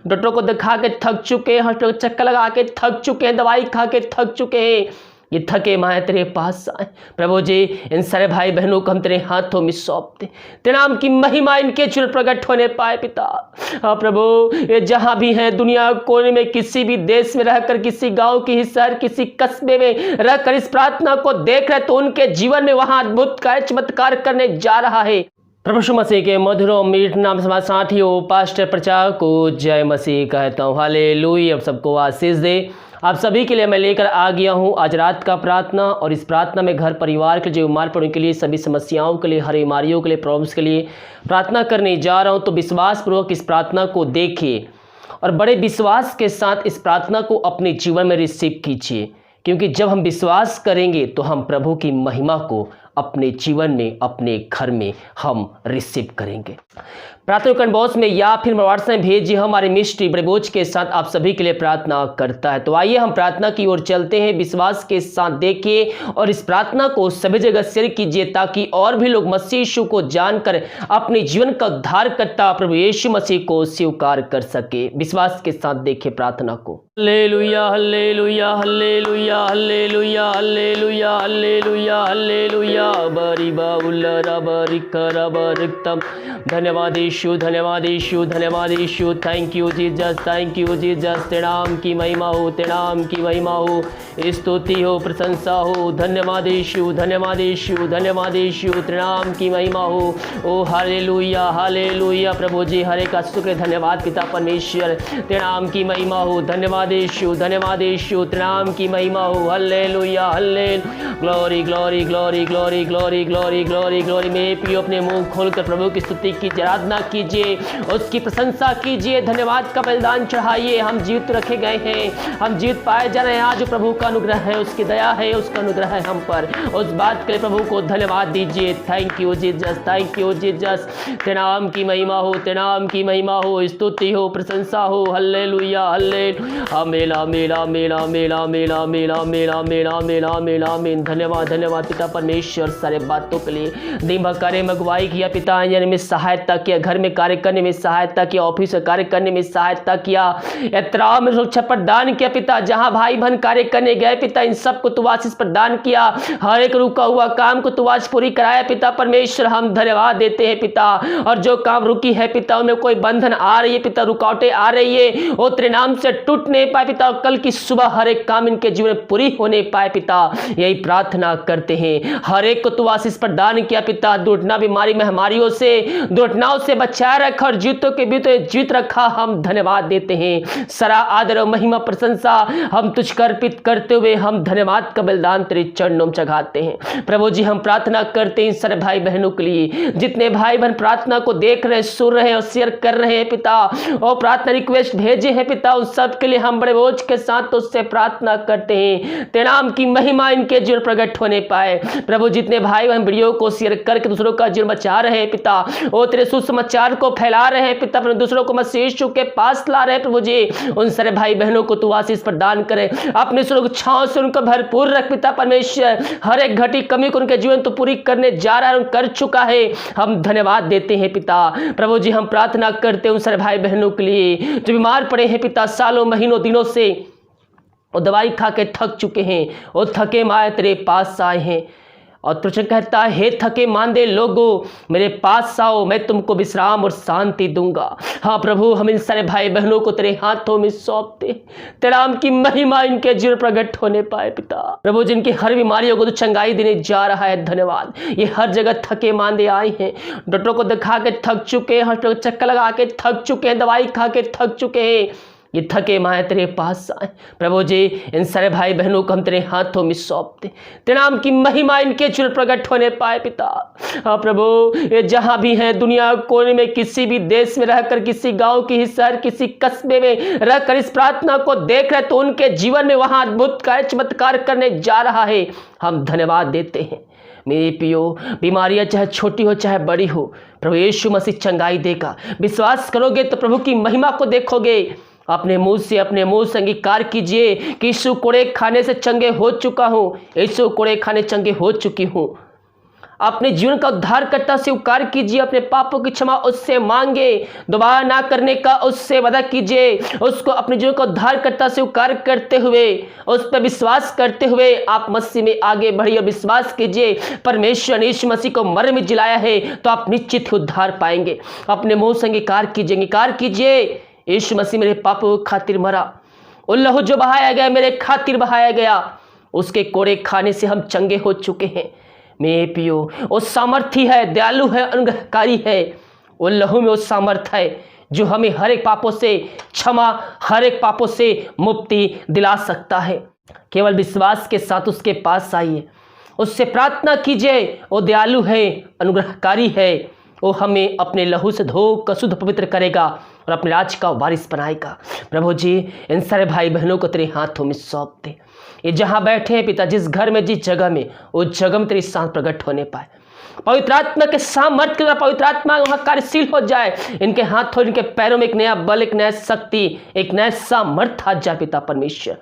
डॉक्टरों को दिखा के थक चुके हैं, हॉस्पिटल चक्कर लगा के थक चुके हैं, दवाई खा के थक चुके हैं, ये थके माए तेरे पास आए। प्रभु जी इन सारे भाई बहनों को हम तेरे हाथों में सौंपते, तेरे नाम की महिमा इनके चुल प्रकट होने पाए पिता। हाँ प्रभु, ये जहाँ भी हैं दुनिया कोने में, किसी भी देश में रहकर, किसी गांव की शहर, किसी कस्बे में रहकर इस प्रार्थना को देख रहे तो उनके जीवन में वहां अद्भुत कार्य चमत्कार करने जा रहा है। प्रभु यीशु मसीह के मधुर और मीठ नाम से हमारे साथियों पास्टर प्रचारक को जय मसीह कहता हूँ। हालेलुया। अब सबको आशीष दे। आप सभी के लिए मैं लेकर आ गया हूँ आज रात का प्रार्थना, और इस प्रार्थना में घर परिवार के जो बीमार पड़ने के लिए, सभी समस्याओं के लिए, हर बीमारियों के लिए, प्रॉब्लम्स के लिए प्रार्थना करने जा रहा हूँ। तो विश्वासपूर्वक इस प्रार्थना को देखिए और बड़े विश्वास के साथ इस प्रार्थना को अपने जीवन में रिसीव कीजिए, क्योंकि जब हम विश्वास करेंगे तो हम प्रभु की महिमा को अपने जीवन में, अपने घर में हम रिसीव करेंगे। प्रार्थना कमेंट बॉक्स में या फिर व्हाट्सएप में भेजिए। हमारे मिस्ट्री बड़े बोझ के साथ आप सभी के लिए प्रार्थना करता है। तो आइए हम प्रार्थना की ओर चलते हैं। विश्वास के साथ देखिए और इस प्रार्थना को सभी जगह शेयर कीजिए, ताकि और भी लोग मसीह यीशु को जानकर अपने जीवन का उद्धार करता प्रभु यीशु मसीह को स्वीकार कर सके। विश्वास के साथ देखिए प्रार्थना को। हालेलुया हालेलुया हालेलुया हालेलुया हालेलुया हालेलुया हालेलुया बरी बाउला रबरी करबरिक्तम। धन्यवाद यीशु, धन्यवाद यीशु, धन्यवाद यीशु। Thank you Jesus, thank you Jesus. तेरे नाम की महिमा हो, तेरे नाम की महिमा हो, स्तुति हो, प्रशंसा हो। धन्यवाद यीशु, धन्यवाद यीशु, धन्यवाद यीशु। तेरे नाम की महिमा हो। ओ हालेलुया हालेलुया। प्रभु जी हरे का शुक्र, धन्यवाद पिता परमेश्वर। तेरे नाम की महिमा हो। धन्यवाद यीशु, धन्यवाद यीशु। तेरे नाम की महिमा हो। हालेलुया hallelujah. Glory glory glory glory glory glory glory glory. मैं पियो अपने मुंह खोलकर प्रभु की स्तुति कीजिए, आराधना कीजिए, उसकी प्रशंसा कीजिए, धन्यवाद का बलिदान चढ़ाइए। हम जीवित रखे गए हैं, हम जीवित पाए जा रहे हैं। आज प्रभु का अनुग्रह है, उसकी दया है, उसका अनुग्रह है हम पर। उस बात के लिए प्रभु को धन्यवाद दीजिए। Thank you Jesus, thank you Jesus. तेरे नाम की महिमा हो, तेरे नाम की महिमा हो, स्तुति हो, प्रशंसा हो। हालेलुया हालेलुया। मेला मेला मेला मेला मेला मेला मेला मेला मेला मेला मेन। धन्यवाद धन्यवाद पिता परमेश्वर सारे बातों के लिए। दिन भर कार्य में अगुवाई किया पिता, यानी में सहायता किया, घर में कार्य करने में सहायता किया, ऑफिस में कार्य करने में सहायता किया, यात्राओं में सुरक्षा प्रदान किया पिता। जहां भाई बहन कार्य करने गए पिता, इन सबको तू आशीष प्रदान किया। हर एक रुका हुआ काम को तू आज पूरी कराया पिता परमेश्वर। हम धन्यवाद देते हैं पिता। और जो काम रुकी है पिता, उनमें कोई बंधन आ रही है पिता, रुकावटें आ रही है, वो तेरे नाम से टूट नहीं पाए पिता। कल की सुबह हर एक काम इनके जीवन में पूरी होने पाए पिता, यही प्रार्थना करते हैं। हर एक को तू आशीष प्रदान किया पिता। दुर्घटना बीमारी महामारियों से, दुर्घटनाओं से बचाया रखा और जीतों के बीते जीत रखा। हम धन्यवाद देते हैं। सारा आदर और महिमा प्रशंसा हम तुझ अर्पित करते हुए हम धन्यवाद का बलिदान तेरे चरणों में चढ़ाते हैं। प्रभु जी हम प्रार्थना करते हैं सारे भाई बहनों के लिए, जितने भाई बहन प्रार्थना को देख रहे, सुन रहे हैं और शेयर कर रहे हैं पिता, और प्रार्थना रिक्वेस्ट भेजे हैं पिता, उन सब के लिए हम बड़े बोझ के साथ उससे प्रार्थना करते हैं। तेरे नाम की महिमा इनके जीवन प्रकट होने पाए। प्रभु जितने भाई बहन वीडियो को शेयर करके दूसरों का जीवन बचा रहे हैं पिता, वो तेरे सुसमाचार को फैला रहे हैं पिता, दूसरों को मसीह यीशु के पास ला रहे हैं प्रभु जी। उन सारे भाई बहनों को तू आशीष प्रदान करे, अपने छांव से उनको भरपूर रख पिता परमेश्वर। हर एक घटी कमी को उनके जीवन तो पूरी करने जा रहा है, कर चुका है। हम धन्यवाद देते हैं पिता। प्रभु जी हम प्रार्थना करते हैं उन सारे भाई बहनों के लिए जो बीमार पड़े हैं पिता, सालों महीनों दिनों से वो दवाई खा के थक चुके हैं, वो थके माए तेरे पास आए हैं। और तुझे कहता है, हे थके मांदे लोगों मेरे पास आओ, मैं तुमको विश्राम और शांति दूंगा। हाँ प्रभु हम इन सारे भाई बहनों को तेरे हाथों में सौंपते, तेरे नाम की महिमा इनके जीवन प्रकट होने पाए पिता। प्रभु जिनकी हर बीमारियों को तो चंगाई देने जा रहा है, धन्यवाद। ये हर जगह थके मांदे आए हैं, डॉक्टरों को दिखा के थक चुके हैं, हॉस्पिटल चक्कर लगा के थक चुके हैं, दवाई खा के थक चुके हैं, ये थके माए तेरे पास आए। प्रभु जी इन सारे भाई बहनों को हम तेरे हाथों में सौंपते, तेरे नाम की महिमा इनके जीवन प्रकट होने पाए पिता। हाँ प्रभु ये जहाँ भी हैं दुनिया कोने में, किसी भी देश में रहकर, किसी गांव की शहर, किसी कस्बे में रहकर इस प्रार्थना को देख रहे तो उनके जीवन में वहाँ अद्भुत कार्य चमत्कार करने जा रहा है। हम धन्यवाद देते हैं। मेरे पियो बीमारियां चाहे छोटी हो चाहे बड़ी हो, प्रभु यीशु मसीह चंगाई देगा। विश्वास करोगे तो प्रभु की महिमा को देखोगे। अपने मुंह से अंगीकार कीजिए कि यीशु कोड़े खाने से चंगे हो चुका हूँ, यीशु कोड़े खाने चंगे हो चुकी हूँ। अपने जीवन का उद्धारकर्ता स्वीकार कीजिए, अपने पापों की क्षमा उससे मांगे, दोबारा ना करने का उससे वादा कीजिए। उसको अपने जीवन का उद्धारकर्ता स्वीकार करते हुए, उस पर विश्वास करते हुए आप मसीह में आगे बढ़िए और विश्वास कीजिए परमेश्वर ने यीशु मसीह को मर में जिलाया है तो आप निश्चित ही उद्धार पाएंगे। अपने मुंह से अंगीकार कीजिए यीशु मसीह मेरे पापों की खातिर मरा, वो लहू जो बहाया गया मेरे खातिर बहाया गया, उसके कोड़े खाने से हम चंगे हो चुके हैं। मेरे पियो, वो सामर्थी है, दयालु है, अनुग्रहकारी है। वो लहू में वो सामर्थ है जो हमें हर एक पापों से क्षमा, हर एक पापों से मुक्ति दिला सकता है। केवल विश्वास के साथ उसके पास आइए, उससे प्रार्थना कीजिए। वो दयालु है, अनुग्रहकारी है, वो हमें अपने लहू से धोकर शुद्ध पवित्र करेगा और अपने राज का वारिस बनाएगा। प्रभु जी, इन सारे भाई बहनों को तेरे हाथों में सौंप दे। ये जहाँ बैठे हैं पिता, जिस घर में, जिस जगह में, उस जगह में तेरी शान प्रकट होने पाए। पवित्र आत्मा के सामर्थ्य के द्वारा पवित्र आत्मा वहाँ कार्यशील हो जाए। इनके हाथों, इनके पैरों में एक नया बल, एक नया शक्ति, एक नया सामर्थ्य आ जाए पिता परमेश्वर।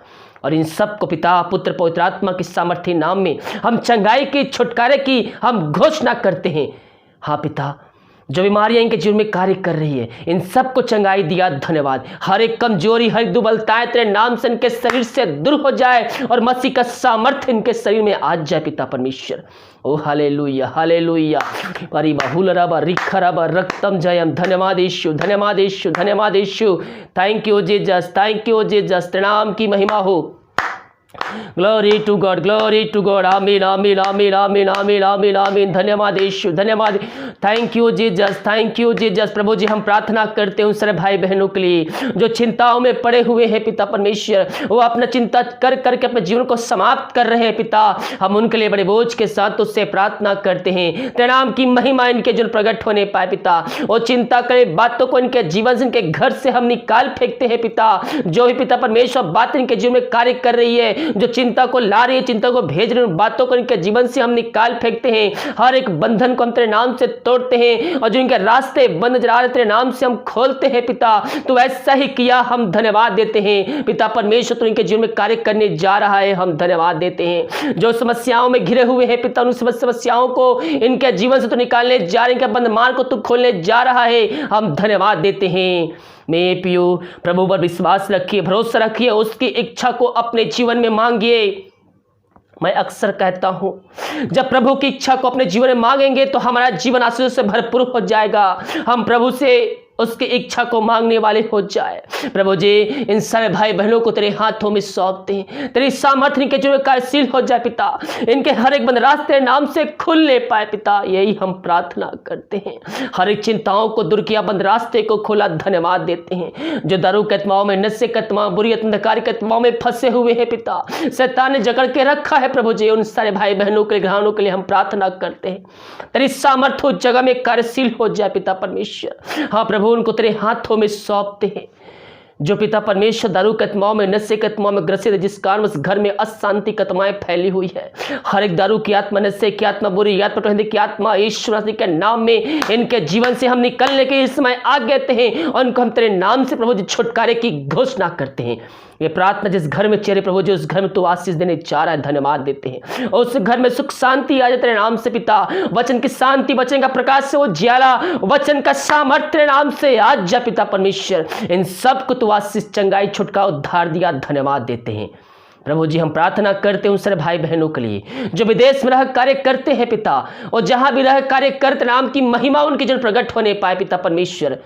और इन सब को पिता, पुत्र, पवित्र आत्मा की सामर्थ्य नाम में हम चंगाई की, छुटकारे की हम घोषणा करते हैं। हाँ पिता, जो बीमारियां इनके जीवन में कार्य कर रही है, इन सबको चंगाई दिया, धन्यवाद। हर एक कमजोरी, हर एक दुर्बलताएं तेरे नाम से इनके शरीर से दूर हो जाए और मसीह का सामर्थ्य इनके शरीर में आ जाए पिता परमेश्वर। ओ हालेलुया, हालेलुया। परि बहुल रब रिखरब रक्तम जयम। धन्यवाद यीशु, धन्यवाद यीशु, धन्यवाद यीशु। Thank you Jesus, thank you Jesus. तेरे नाम की महिमा हो। Glory to God, glory to God. आमीन, आमीन, आमीन, आमीन, आमीन, आमीन, आमीन। धन्यवाद यीशु, धन्यवाद। Thank you Jesus, thank you Jesus. प्रभु जी, हम प्रार्थना करते हैं उन सारे भाई बहनों के लिए जो चिंताओं में पड़े हुए हैं पिता परमेश्वर। वो अपना चिंता कर करके अपने जीवन को समाप्त कर रहे हैं पिता। हम उनके लिए बड़े बोझ के साथ उससे प्रार्थना करते हैं, तेरे नाम की महिमा इनके जीवन प्रकट होने पाए पिता। वो चिंता करे बातों को इनके जीवन से, इनके घर से हम निकाल फेंकते हैं पिता। जो भी पिता परमेश्वर बात इनके जीवन में कार्य कर रही है, जो चिंता को ला रही है, चिंता को भेज रही है, बातों को इनके जीवन से हम निकाल फेंकते हैं। हर एक बंधन को हम तेरे नाम से तोड़ते हैं और जो इनके रास्ते बंद नजर आ रहे तेरे नाम से हम खोलते हैं पिता। तो ऐसा ही किया, हम धन्यवाद देते हैं पिता परमेश्वर। तो इनके जीवन में कार्य करने जा रहा है, हम धन्यवाद देते हैं। जो समस्याओं में घिरे हुए हैं पिता, उन समस्याओं को इनके जीवन से तो निकालने जा रहे हैं, इनके बंधमान को तू खोलने जा रहा है, हम धन्यवाद देते हैं। मेरे पियो, प्रभु पर विश्वास रखिए, भरोसा रखिए, उसकी इच्छा को अपने जीवन में मांगिए। मैं अक्सर कहता हूं, जब प्रभु की इच्छा को अपने जीवन में मांगेंगे तो हमारा जीवन आशीषों से भरपूर हो जाएगा। हम प्रभु से उसकी इच्छा को मांगने वाले हो जाए। प्रभु जी, इन सारे भाई बहनों को तेरे हाथों में सौंपते हैं। तेरी सामर्थ्य के जो कार्यशील हो जाए पिता, इनके हर एक बंद रास्ते नाम से खुलने पाए पिता, यही हम प्रार्थना करते हैं। हर एक चिंताओं को दूर किया, बंद रास्ते को खोला, धन्यवाद देते हैं। जो दारू के आत्माओं में, नशे के आत्माओं, बुरी अंधकार के आत्माओं में फंसे हुए हैं पिता, शैतान ने जकड़ के रखा है प्रभु जी, उन सारे भाई बहनों के घरानों के लिए हम प्रार्थना करते हैं। तेरी सामर्थ्य उस जगह में कार्यशील हो जाए पिता परमेश्वर। हाँ प्रभु, उनको तेरे हाथों में सौंपते हैं। जो पिता परमेश्वर दारू के आत्माओं में, नशे के आत्माओं में ग्रसित है, जिस कारण उस घर में अशांति की आत्माएं फैली हुई है, हर एक दारू की आत्मा, नशे की आत्मा, बुरी आत्मा, की आत्मा, यीशु मसीह के नाम में इनके जीवन से हम निकलने के इस समय आज्ञा देते हैं और उनको हम तेरे नाम से प्रभु जी छुटकारे की घोषणा करते हैं। ये प्रार्थना जिस घर में चेहरे प्रभु जी, उस घर में तू आशीष देने जा रहा है, धन्यवाद देते हैं। और उस घर में सुख शांति आ जाए तेरे नाम से पिता। वचन की शांति, वचन का प्रकाश से वो ज्याला, वचन का सामर्थ्य तेरे नाम से आज जा पिता परमेश्वर। इन सब को तू आशीष, चंगाई, छुटकारा, उद्धार दिया, धन्यवाद देते हैं। प्रभु जी, हम प्रार्थना करते हैं उन सारे भाई बहनों के लिए जो विदेश में रह कार्य करते हैं पिता, और जहां भी रह कार्य करते नाम की महिमा उनके जन प्रकट होने पाए पिता परमेश्वर।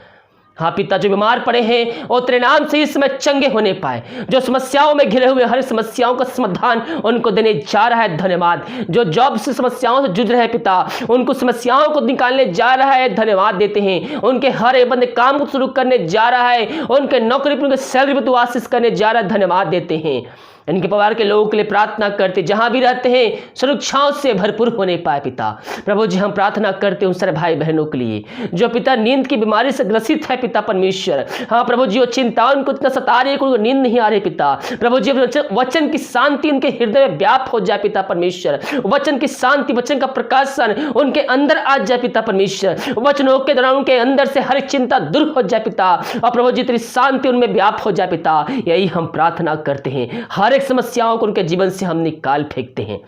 हाँ पिता, जो बीमार पड़े हैं और तेरे नाम से इस समय चंगे होने पाए, जो समस्याओं में घिरे हुए हर समस्याओं का समाधान उनको देने जा रहा है, धन्यवाद। जो जॉब से समस्याओं से जूझ रहे हैं पिता, उनको समस्याओं को निकालने जा रहा है, धन्यवाद देते हैं। उनके हर एक बंदे काम को शुरू करने जा रहा है, उनके नौकरी पर, उनके सैलरी पर तू आशीष करने जा रहा है, धन्यवाद देते हैं। इनके परिवार के लोगों के लिए प्रार्थना करते, जहां भी रहते हैं सुरक्षाओं से भरपूर होने पाए पिता। प्रभु जी, हम प्रार्थना करते हैं उन सारे भाई बहनों के लिए जो पिता नींद की बीमारी से ग्रसित है पिता परमेश्वर। हाँ प्रभु जी, वो चिंता उनको इतना सता रही है कि उनको नींद नहीं आ रही पिता। प्रभु जी, वचन की शांति उनके हृदय में व्याप्त हो जाए पिता परमेश्वर। वचन की शांति, वचन का प्रकाशन उनके अंदर आ जाए पिता परमेश्वर। वचनों के दौरान उनके अंदर से हर चिंता दूर हो जाए पिता, और प्रभु जी तेरी शांति उनमें व्याप्त हो जाए पिता, यही हम प्रार्थना करते हैं। हर एक समस्याओं को उनके जीवन से हम निकाल फेंकते हैं।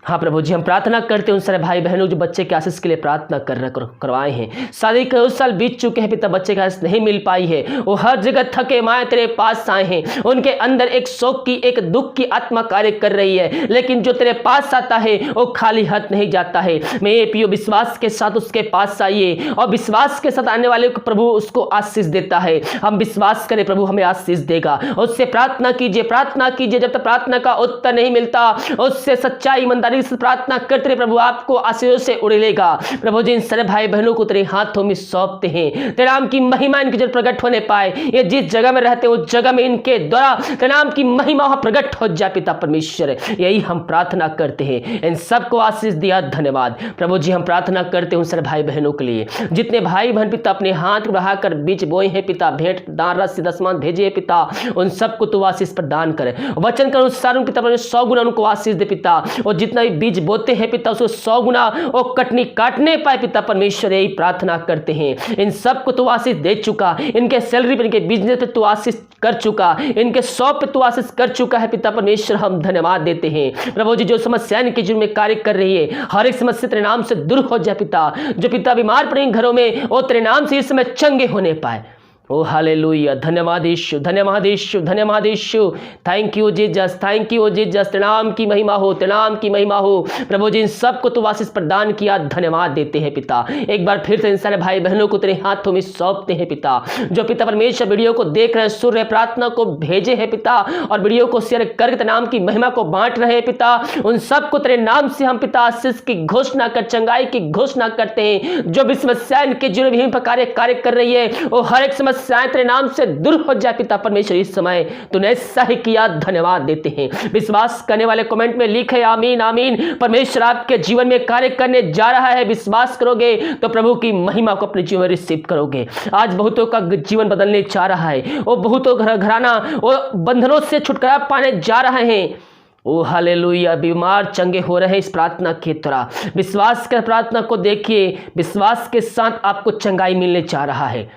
हाँ प्रभु जी, हम प्रार्थना करते हैं उन सारे भाई बहनों जो बच्चे के आशीष के लिए प्रार्थना करवाए हैं। शादी के उस साल बीत चुके हैं पिता, बच्चे के आशीष नहीं मिल पाई है। वो हर जगह थके माए तेरे पास आए हैं। उनके अंदर एक शोक की, एक दुख की आत्मा कार्य कर रही है, लेकिन जो तेरे पास आता है वो खाली हाथ नहीं जाता है। मैं ये पियो विश्वास के साथ उसके पास आइए, और विश्वास के साथ आने वाले को प्रभु उसको आशीष देता है। हम विश्वास करें प्रभु हमें आशीष देगा। उससे प्रार्थना कीजिए, प्रार्थना कीजिए। जब तक प्रार्थना का उत्तर नहीं मिलता, उससे सच्चाई ईमानदारी से प्रार्थना करते रहे, प्रभु आपको आशीषों से उड़ेलेगा। प्रभु जी इन सारे भाई बहनों को तेरे हाथों में सौंपते हैं। तेरे नाम की महिमा इनके जब प्रकट होने पाए, ये जिस जगह में रहते हैं उस जगह में इनके द्वारा तेरे नाम की महिमा वहां प्रकट हो जाए पिता परमेश्वर। यही हम प्रार्थना करते हैं। इन सबको आशीष दिया, धन्यवाद। प्रभु जी हम प्रार्थना करते हैं उन सारे भाई बहनों के लिए जितने भाई बहन पिता अपने हाथ बढ़ाकर बीज बोए हैं पिता, भेंट दान रस दसमान भेजे हैं पिता, उन सबको तू आशीष प्रदान करे। वचन के अनुसार पिता 100 गुना उनको आशीष दे पिता, और जितना भी बीज बोते हैं पिता उसको 100 गुना वो कटनी काटने पाए पिता परमेश्वर। यही प्रार्थना करते हैं। इन सबको तू आशीष दे चुका, इनके सैलरी पर, इनके बिजनेस पे तू आशीष कर चुका, इनके शॉप पे तू आशीष कर चुका है पिता परमेश्वर। हम धन्यवाद देते हैं प्रभु जी। जो समस्या इनके जीवन में कार्य कर रही है, हर एक समस्या तेरे नाम से दूर हो जाए पिता। जो पिता बीमार पड़े घरों में, वो तेरे नाम से इस समय चंगे होने पाए। ओ हालेलुया, धन्यवाद यीशु, धन्यवाद यीशु, धन्यवाद यीशु। Thank you Jesus, thank you Jesus. तेरे नाम की महिमा हो, तेरे नाम की महिमा हो प्रभु जी। इन सबको तू आशीष प्रदान किया, धन्यवाद देते हैं पिता। एक बार फिर से इन सारे भाई बहनों को तेरे हाथों में सौंपते हैं पिता। जो पिता परमेश्वर वीडियो को देख रहे हैं, सुन रहे, प्रार्थना को भेजे हैं पिता, और वीडियो को शेयर करके तेरे नाम की महिमा को बांट रहे हैं पिता, उन सबको तेरे नाम से हम पिता आशीष की घोषणा कर, चंगाई की घोषणा करते हैं। जो भी समस्या इनके जीवन में कार्य कर रही है, वो हर एक समस्याएं तेरे नाम से दूर हो जाए पिता परमेश्वर। इस समय तूने ऐसा ही किया, धन्यवाद देते हैं। विश्वास करने वाले कमेंट में लिखे आमीन आमीन। परमेश्वर आपके जीवन में कार्य करने जा रहा है। विश्वास करोगे तो प्रभु की महिमा को अपने जीवन में रिसीव करोगे। आज बहुतों का जीवन बदलने जा रहा है, वो बहुतों घराना वो बंधनों से छुटकारा पाने जा रहे हैं। ओ हालेलुया, बीमार चंगे हो रहे हैं इस प्रार्थना के द्वारा। विश्वास कर प्रार्थना को देखिए, विश्वास के साथ आपको चंगाई मिलने जा रहा है।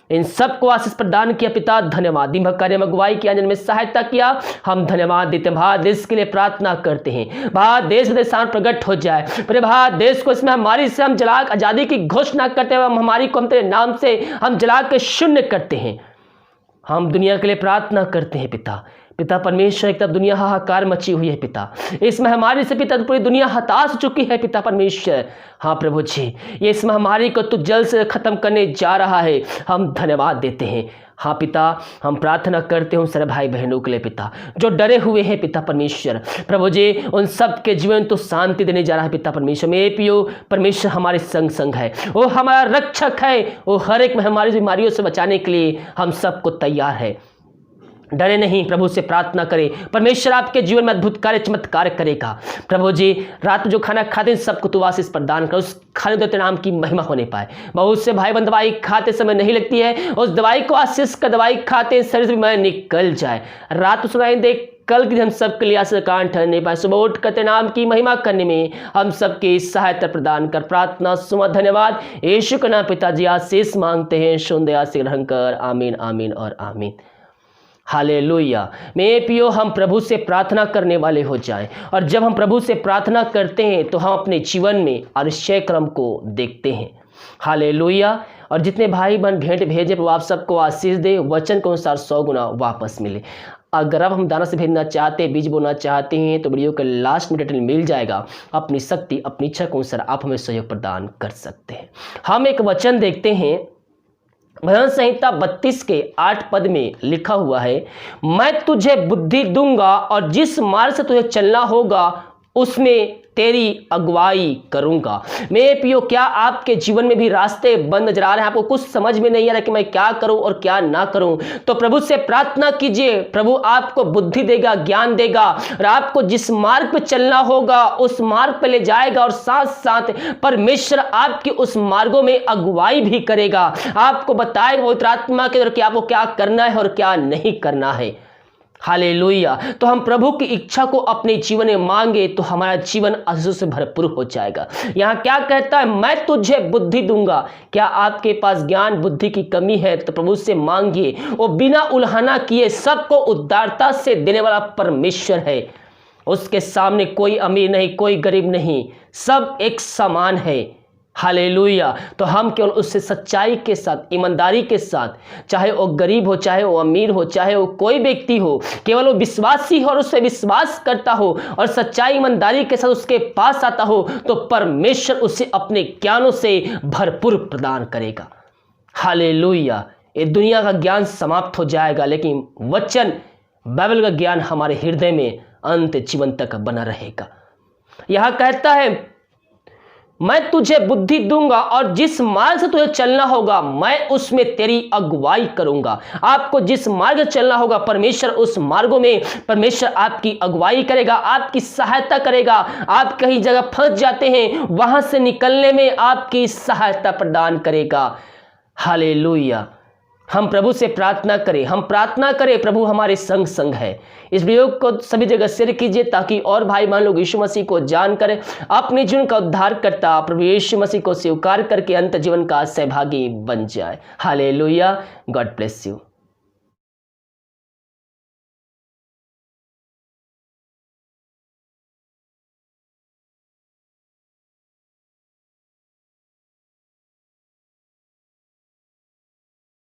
इन सबको आशीष प्रदान किया पिता, धन्यवाद। दिन भर कार्य में अगुवाई किया, जन में सहायता किया, हम धन्यवाद देते हैं। भारत देश के लिए प्रार्थना करते हैं, भारत देश में शान प्रकट हो जाए। पर भारत देश को इसमें हमारी से हम जला आज़ादी की घोषणा करते हैं, हमारी को हम तेरे नाम से हम जला के शून्य करते हैं। हम दुनिया के लिए प्रार्थना करते हैं पिता। पिता परमेश्वर, एक तरफ दुनिया हाहाकार मची हुई है पिता, इस महामारी से पिता पूरी दुनिया हताश हो चुकी है पिता परमेश्वर। हाँ प्रभु जी, ये इस महामारी को तू जल्द से खत्म करने जा रहा है, हम धन्यवाद देते हैं। हाँ पिता, हम प्रार्थना करते हैं उन सारे भाई बहनों के लिए पिता जो डरे हुए हैं पिता परमेश्वर। प्रभु जी उन सब के जीवन तो शांति देने जा रहा है पिता परमेश्वर। मेरे पियो परमेश्वर हमारे संग संग है, वो हमारा रक्षक है, वो हर एक हमारी बीमारियों से बचाने के लिए हम सबको तैयार है। डरे नहीं, प्रभु से प्रार्थना करें, परमेश्वर आपके जीवन में अद्भुत कार्य चमत्कार करेगा। प्रभु जी रात में जो खाना खाते हैं सबको तू आशीष प्रदान कर, उस खाने देते नाम की महिमा होने पाए। बहुत से भाई बहन दवाई खाते समय नहीं लगती है, उस दवाई को आशीष का दवाई खाते शरीर से बीमारी निकल जाए। रात में सुनाई दे, कल के दिन हम सबके लिए आशीष कान ठहरने पाए, सुबह उठ कर नाम की महिमा करने में हम सबकी सहायता प्रदान कर। प्रार्थना सुमा धन्यवाद यीशु के नाम पिताजी आशीष मांगते हैं, सुन दया से ग्रहण कर, आमीन आमीन और आमीन। हालेलुया। मेरे पियो, हम प्रभु से प्रार्थना करने वाले हो जाएं, और जब हम प्रभु से प्रार्थना करते हैं तो हम अपने जीवन में अतिशय क्रम को देखते हैं। हालेलुया। और जितने भाई बहन भेंट भेजे प्रभु आप सबको आशीष दे, वचन के अनुसार 100 गुना वापस मिले। अगर अब हम दाना से भेजना चाहते हैं, बीज बोना चाहते हैं, तो वीडियो के लास्ट में डिटेल मिल जाएगा। अपनी शक्ति, अपनी इच्छा के अनुसार आप हमें सहयोग प्रदान कर सकते हैं। हम एक वचन देखते हैं, भजन संहिता 32 के 8 पद में लिखा हुआ है, मैं तुझे बुद्धि दूंगा और जिस मार्ग से तुझे चलना होगा उसमें तेरी अगुवाई करूंगा। मेरे पियो, क्या आपके जीवन में भी रास्ते बंद नजर आ रहे हैं, आपको कुछ समझ में नहीं आ रहा कि मैं क्या करूं और क्या ना करूं, तो प्रभु से प्रार्थना कीजिए। प्रभु आपको बुद्धि देगा, ज्ञान देगा, और आपको जिस मार्ग पे चलना होगा उस मार्ग पे ले जाएगा, और साथ साथ परमेश्वर आपकी उस मार्गों में अगुवाई भी करेगा। आपको बताएगा पवित्र आत्मा के द्वारा कि आपको क्या करना है और क्या नहीं करना है। हालेलुया। तो हम प्रभु की इच्छा को अपने जीवन में मांगे तो हमारा जीवन आशीषों से भरपूर हो जाएगा। यहाँ क्या कहता है, मैं तुझे बुद्धि दूंगा। क्या आपके पास ज्ञान बुद्धि की कमी है तो प्रभु से मांगिए, वो बिना उल्हाना किए सबको उदारता से देने वाला परमेश्वर है। उसके सामने कोई अमीर नहीं, कोई गरीब नहीं, सब एक समान है। हालेलुया। तो हम केवल उससे सच्चाई के साथ, ईमानदारी के साथ, चाहे वो गरीब हो, चाहे वो अमीर हो, चाहे वो कोई व्यक्ति हो, केवल वो विश्वासी हो और उससे विश्वास करता हो और सच्चाई ईमानदारी के साथ उसके पास आता हो, तो परमेश्वर उसे अपने ज्ञानों से भरपूर प्रदान करेगा। हालेलुया। ये दुनिया का ज्ञान समाप्त हो जाएगा, लेकिन वचन, बाइबल का ज्ञान हमारे हृदय में अंत जीवन तक बना रहेगा। यह कहता है, मैं तुझे बुद्धि दूंगा और जिस मार्ग से तुझे चलना होगा मैं उसमें तेरी अगुवाई करूंगा। आपको जिस मार्ग से चलना होगा, परमेश्वर उस मार्गों में परमेश्वर आपकी अगुवाई करेगा, आपकी सहायता करेगा। आप कहीं जगह फंस जाते हैं, वहां से निकलने में आपकी सहायता प्रदान करेगा। हालेलुया। हम प्रभु से प्रार्थना करें, हम प्रार्थना करें, प्रभु हमारे संग संग है। इस वीडियो को सभी जगह शेयर कीजिए ताकि और भाई बहन लोग यीशु मसीह को जान कर अपने जीवन का उद्धार करता प्रभु यीशु मसीह को स्वीकार करके अंत जीवन का सहभागी बन जाए। हालेलुया। God bless you.